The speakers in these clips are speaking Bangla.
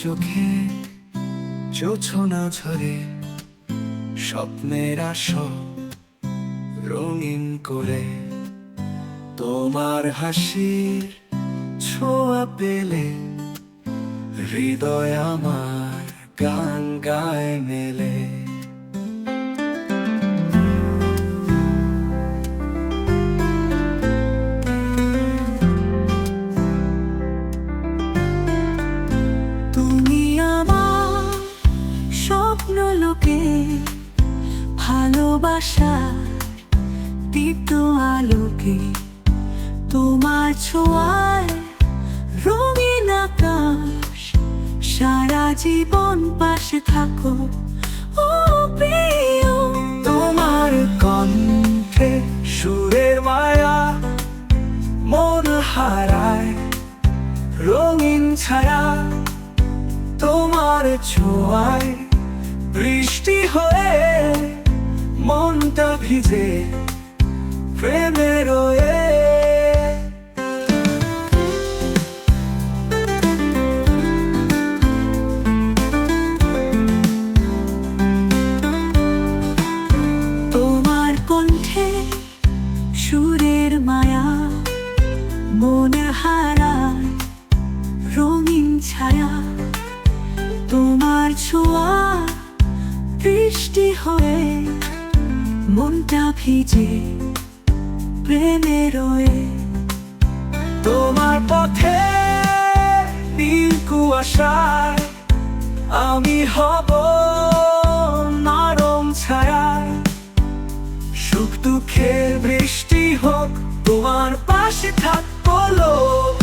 চোখে জোছনা ঝরে স্বপ্নের আসর রঙিন করে তোমার হাসির ছোঁয়া পেলে হৃদয় আমার গান গায় মেলে। তুমি আমার স্বপ্ন লোকে ভালোবাসার দীপ্ত আলোকে, তোমার ছোঁয়ায় রঙিন আকাশ, সারা জীবন পাশে থাকো ও প্রিয়। তোমার কণ্ঠে সুরের মায়া মন হারায় রঙিন ছায়া, তোমার ছোঁয়ায় বৃষ্টি হয়ে মনটা ভিজে প্রেমে রয়ে। তোমার কণ্ঠে সুরের মায়া মন হারায় রঙিন ছায়া, তোমার ছোঁয়া বৃষ্টি হয়ে মনটা ভিজে প্রেমে রয়ে। তোমার পথে নীল কুয়াশায় আমি হব নরম ছায়া, সুখ দুঃখের বৃষ্টি হোক তোমার পাশে থাকবো লোক।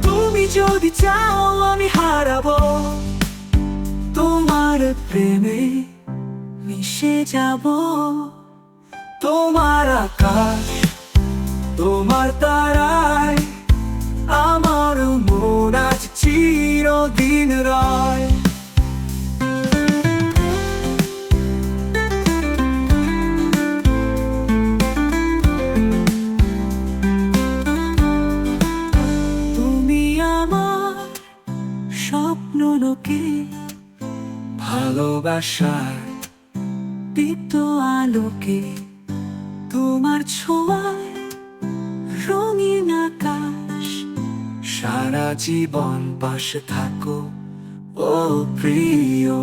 তুমি যদি চাও আমি হারাবো তোমার প্রেমে মিশে যাব। তোমার আকাশ তোমার তারায় আমার মন আজ চিরদিন রয়। তুমি আমার স্বপ্ন লোকে ভালোবাসার দীপ্ত আলোকে, তোমার ছোঁয়ায় রঙিন আকাশ, সারা জীবন পাশে থাকো ও প্রিয়।